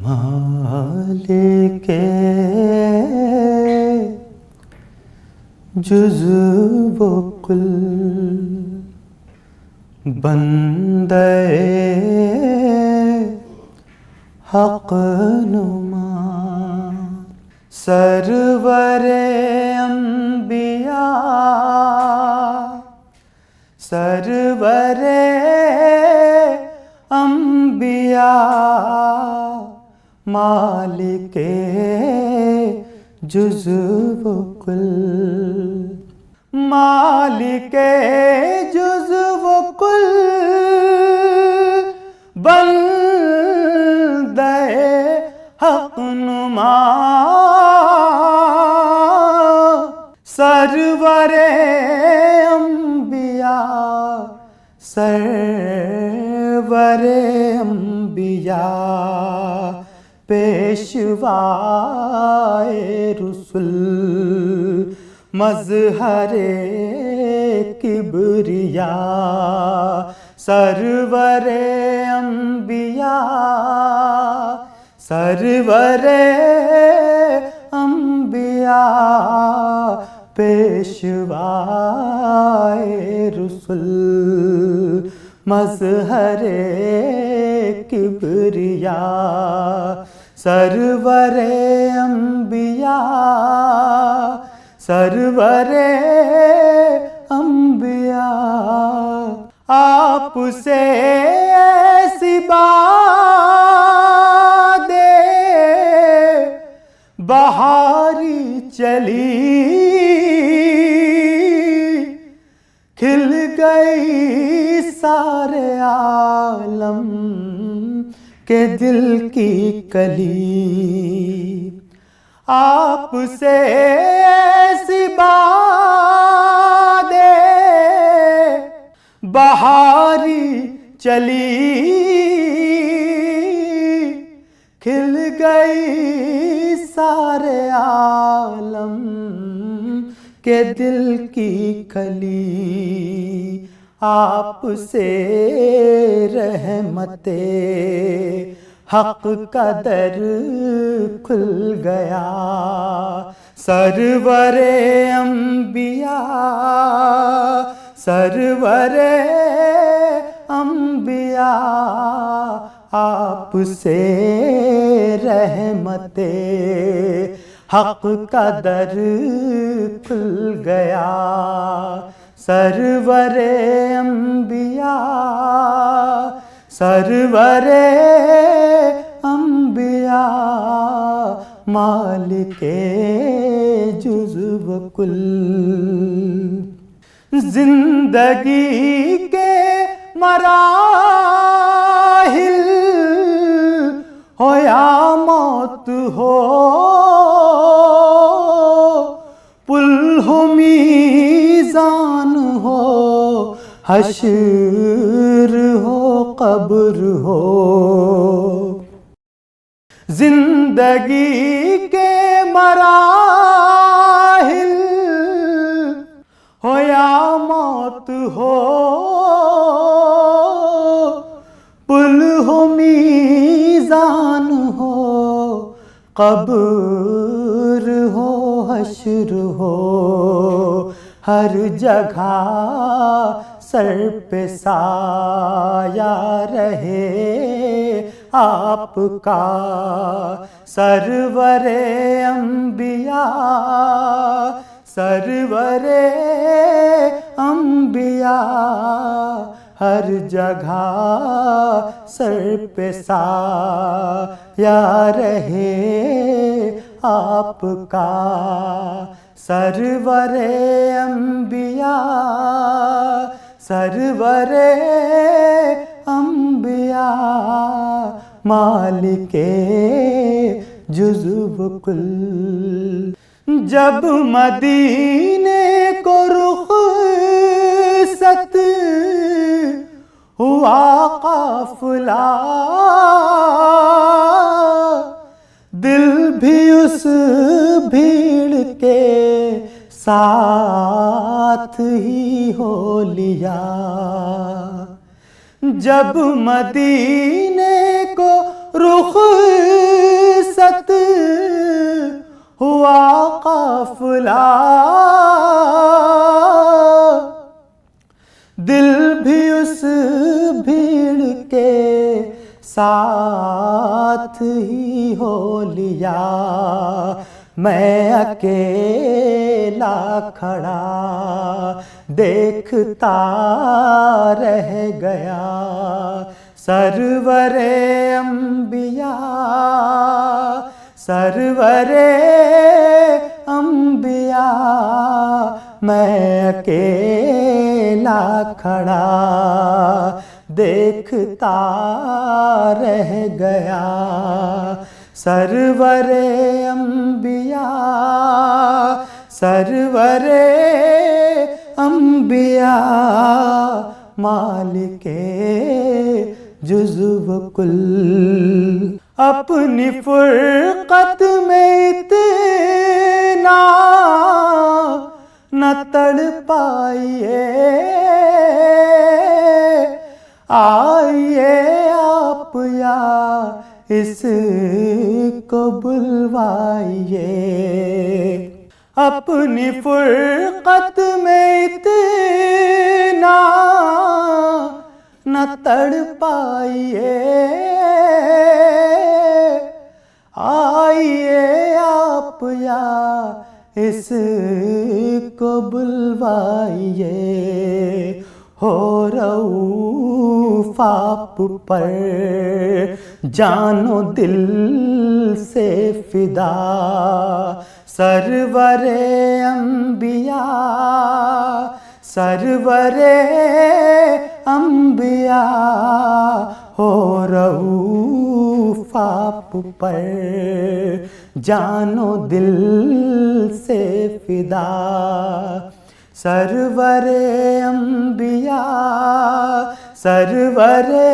मालिके जुज़्व व कुल बंदे हक़ नुमा सरवरे अंबिया सरवरे अंबिया मालिके जुज़्व व कुल मालिके जुज़्व व कुल बंदे हक़ नुमा सरवरे अंबिया सरवरे अंबिया पेशवाए रुसुल मज़हरे किबरिया सरवरे अंबिया सरवरे अंबिया पेशवाए रुसुल मज़हरे किबरिया सरवरे अंबिया सरवरे अंबिया आपसे ऐसी बादे बहारी चली खिल गई सारे आलम के दिल की कली आपसे ऐसी बादे बहारी चली खिल गई सारे आलम के दिल की कली आपसे रहमते हक़ का दर खुल गया सरवरे अंबिया सरवरे अंबिया आपसे रहमते हक़ का दर खुल गया सरवरे अंबिया सरवरे अंबिया मालिके जुज़्व व कुल जिंदगी के मराहिल हो या मौत हो पुल हो मीज़ान हो हश्र हो कब्र हो जिंदगी के मराहिल हो या मौत हो पुल हो मीज़ान हो कब्र हो हश्र हो हर जगह सर पे साया रहे आपका सरवरे अंबिया सरवरे अंबिया हर जगह सर पे साया रहे आपका सरवरे अंबिया सरवरे अंबिया मालिके जुज़्व व कुल जब मदीने को रुख़सत हुआ काफ़िला दिल भी उस भीड़ के साथ ही हो लिया। जब मदीने को रुख साथ ही हो लिया, मैं अकेला खड़ा देखता रह गया। सरवरे अंबिया, सरवरे अंबिया, मैं अकेला खड़ा देखता रह गया। सरवरे अंबिया, सरवरे अंबिया, मालिके जुज़्व कुल। अपनी फुरकत में इतना न तड़ पाइए, आइए आप या इसको बुलवाइए। अपनी फुरकत में इतना न तड़ पाइए, आइए आप या इसको बुलवाइए। हो रऊफ़ आप पर जानो दिल से फिदा, सरवरे अंबिया, सरवरे अंबिया, हो रऊफ़ आप पर जानो दिल से फिदा। सरवरे अंबिया, सरवरे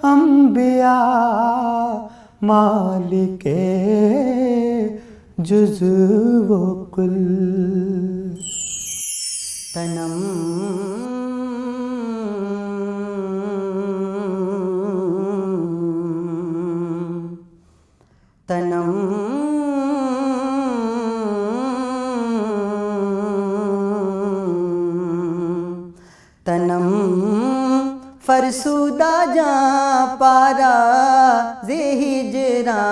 अंबिया, मालिके जुज़्व कुल। तनम तनम तनम फरसुदा जा पारा ज़े हिजरा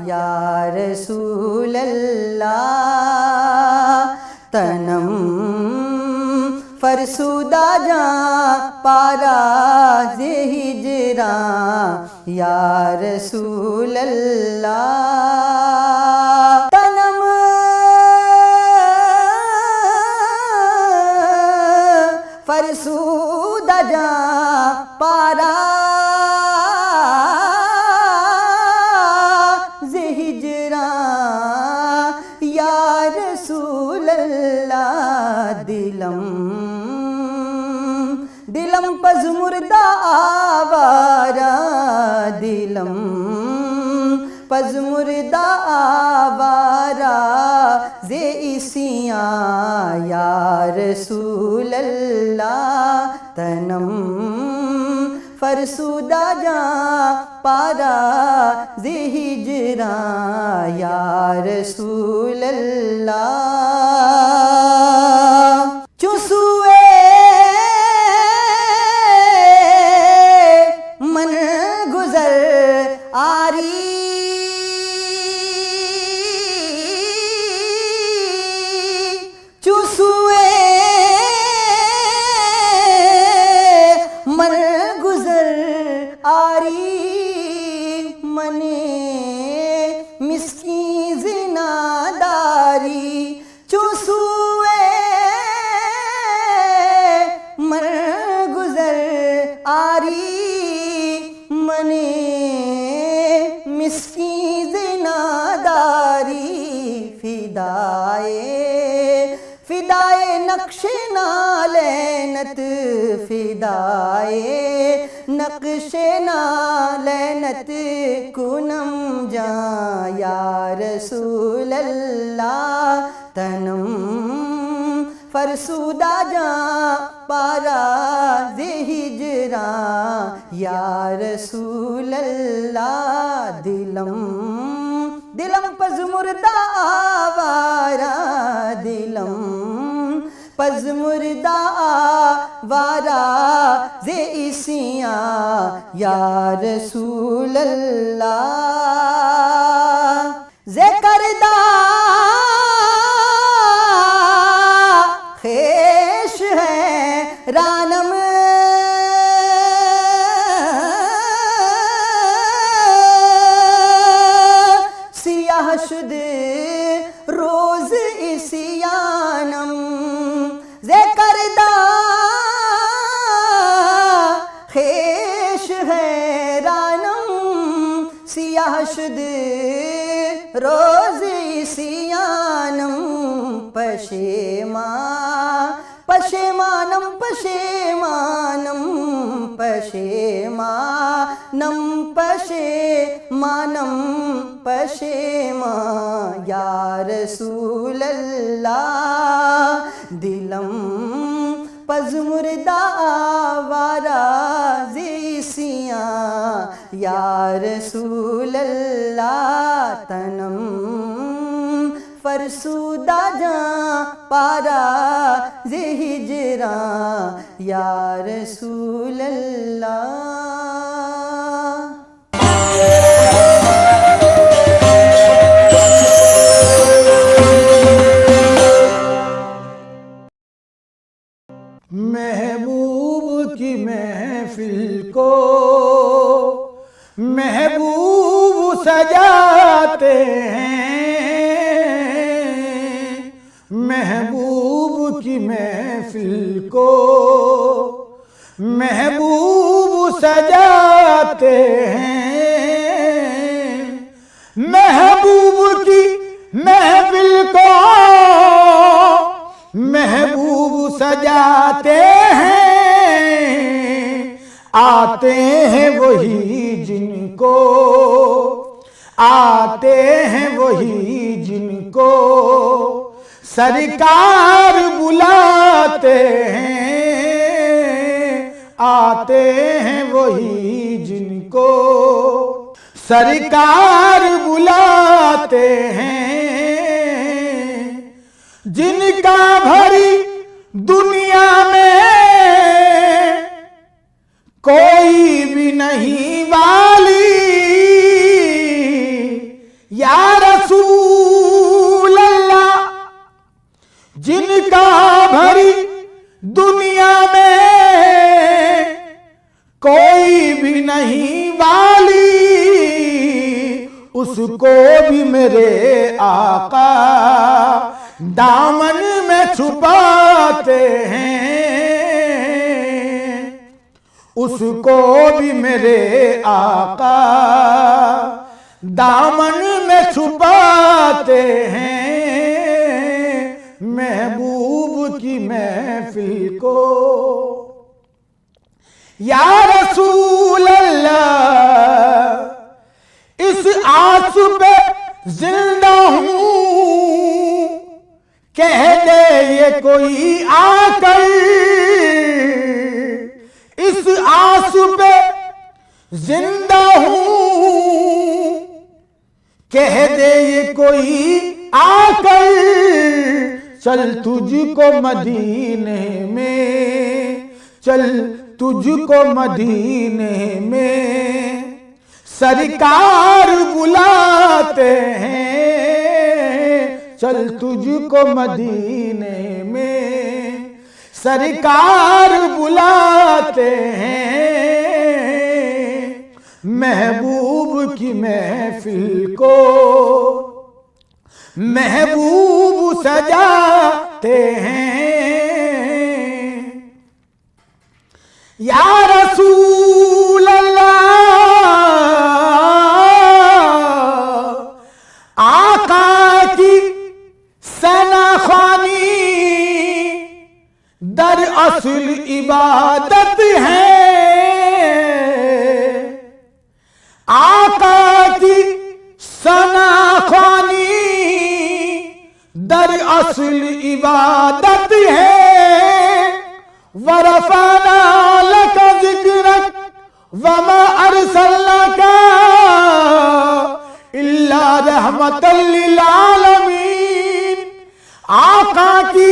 या रसूल अल्लाह। तनम फरसुदा जा पारा ज़े हिजरा या रसूल अल्लाह। तनम फरसुदा जा पारा ज़े हिजरा या रसूल अल्लाह। दिलम दिलम पज़ मुर्दा आवारा, दिलम पज़ मुर्दा आवारा ज़े इसियाँ या रसूल अल्लाह। तनम फरसुदा जा पारा ज़े हिजरा या रसूल अल्लाह। चुसुए मन गुज़र आरी, चुसुए मन गुज़र आरी, मने मिस्कीन ज़िनादारी। चुसुए मन गुज़र आरी, मने मिस्कीन ज़िनादारी। फिदाए फिदाए नक्शे नालैनत, फिदाए नक्शे नालैनत कुनम जा या रसूल अल्लाह। तनम फरसुदा जा पारा ज़े हिजरा या रसूल अल्लाह। दिलम दिलम पज़ मुर्दा आवारा, दिलम पज मुर्दा वारा जे इसियां या रसूल अल्लाह जे करदा खेश है रानम सियाह शुद रोज इसियानम जे करदा खेश है रानम सियाह शुद रोज इसियानम पशेमानम पशेमानम पशेमानम पशेमानम पशेमा या रसूल अल्लाह दिलम पज मुर्दा वारा ज़िसियां या रसूल अल्लाह तनम फरसूदा जां पारा ज़े हिजरा या रसूल अल्लाह। महबूब की महफिल को महबूब सजाते हैं, महबूब की महफिल को महबूब सजाते हैं, महबूब की महफिल को महबूब सजाते हैं, आते हैं वही जिनको, आते हैं वही जिनको सरकार बुलाते हैं, आते हैं वही जिनको सरकार बुलाते हैं, जिनका भरी दुनिया में कोई भी नहीं वाली या रसूल अल्लाह, जिनका भरी दुनिया में कोई भी नहीं वाली, उसको भी मेरे आका दामन में छुपाते हैं, उसको भी मेरे आका दामन में छुपाते हैं, महबूब की महफिल को या रसूल अल्लाह इस आस पे जिंदा हूँ, कह दे ये कोई आकर, इस आस पे जिंदा हूँ, कह दे ये कोई आकर, चल तुझको मदीने में, चल तुझको मदीने में सरकार बुलाते हैं, चल तुझको मदीने में सरकार बुलाते हैं, महबूब की महफिल को महबूब सजाते हैं, या रसूल अल्लाह आका की सनाखानी दर असल इबादत है, आका की सनाखानी दर असल इबादत है, वरफाना लक जिक्रक वमा अरसलनाका इल्ला रहमतल लिल आलमीन, आका की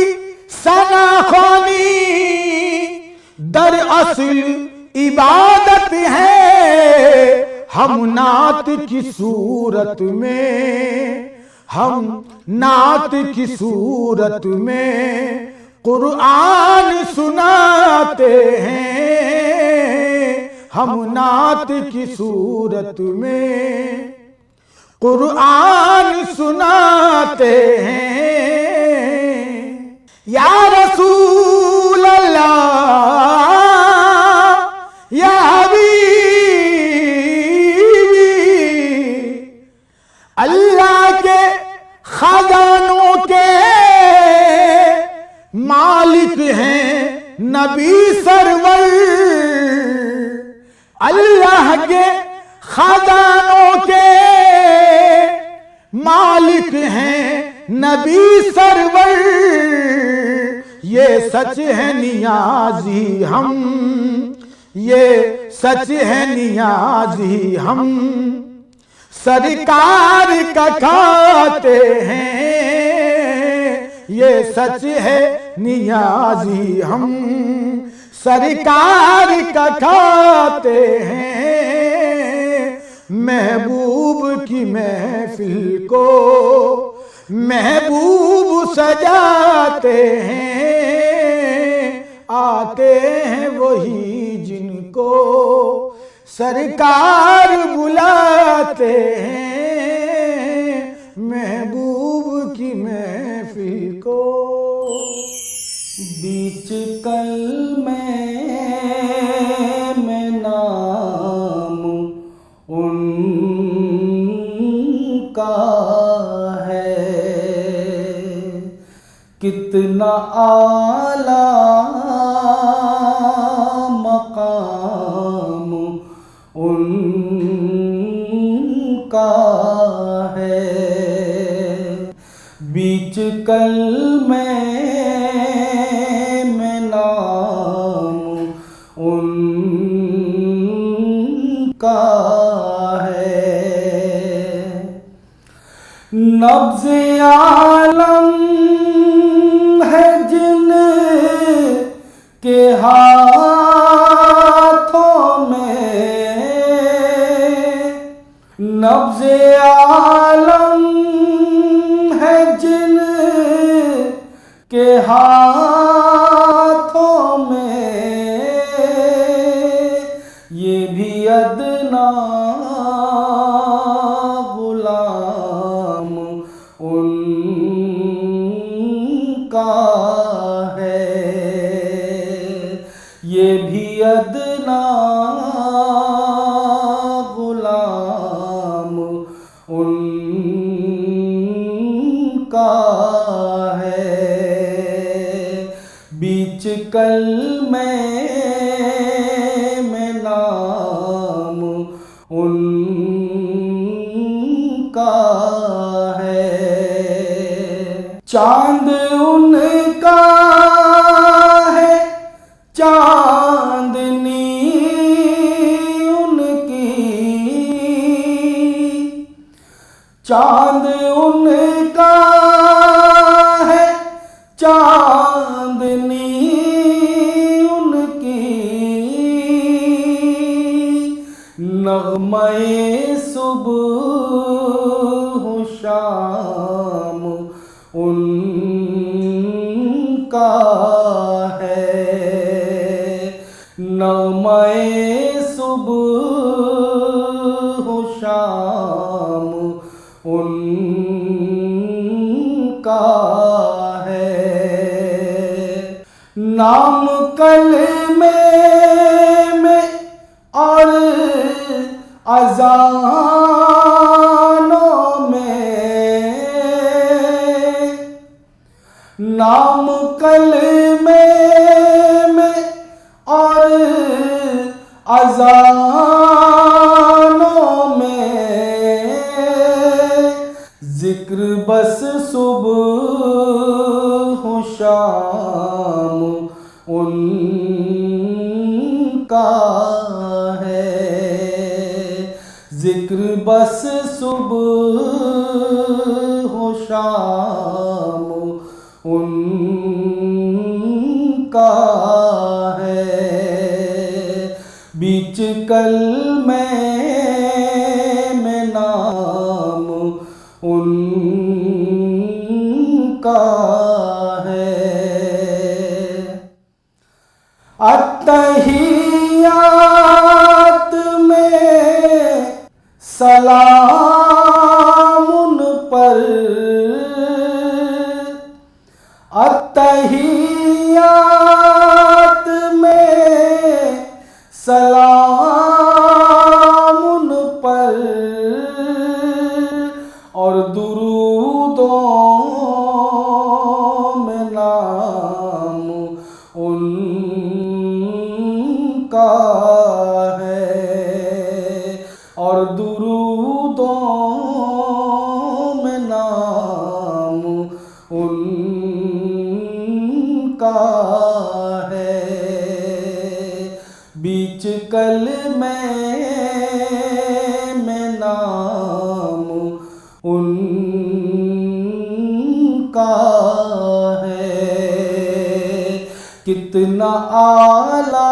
सना असल इबादत है। हम नात की सूरत में, हम नात की सूरत में कुरान सुनाते हैं। हम नात की सूरत में कुरान सुनाते हैं। या रसूल अल्लाह, या हबीबी, अल्लाह के खजानों के मालिक हैं नबी सरवर। अल्लाह के खजानों के मालिक हैं नबी सरवर। ये सच है नियाजी हम, ये सच है नियाजी हम, सरकार का खाते हैं। ये सच है नियाजी हम, सरकार का खाते हैं। महबूब की महफिल को महबूब सजाते हैं। आते हैं वही जिनको सरकार बुलाते हैं। महबूब की महफिल को बीच कल में नाम उनका है। कितना आला मकाम उनका है। बीच कल में नाम उनका है। नब्ज़े आलम है जिन के हाथों में। नब्ज़े आलम है जिन के हाथों में। ये भी अदना गुलाम उनका है। ये भी अदना गुलाम उनका है। बीच कल में नाम उनका है। चांद उनका है चांदनी उनकी। चांद उनका है चांदनी उनकी। नग़्मे सुबह शाम उनका है। नग़्मे सुबह शाम उनका है। नाम कलमे में और अज़ानों में। नाम कलमे में और अज़ानों में। जिक्र बस सुबह शाम उनका है। जिक्र बस सुबह शाम उनका है। सलाम उन पर अत्तहियात में सलाम उन पर और दुरूदों में नाम उनका है और दुरूदों में नाम उनका है। बीच कलमे में नाम उनका है। कितना आला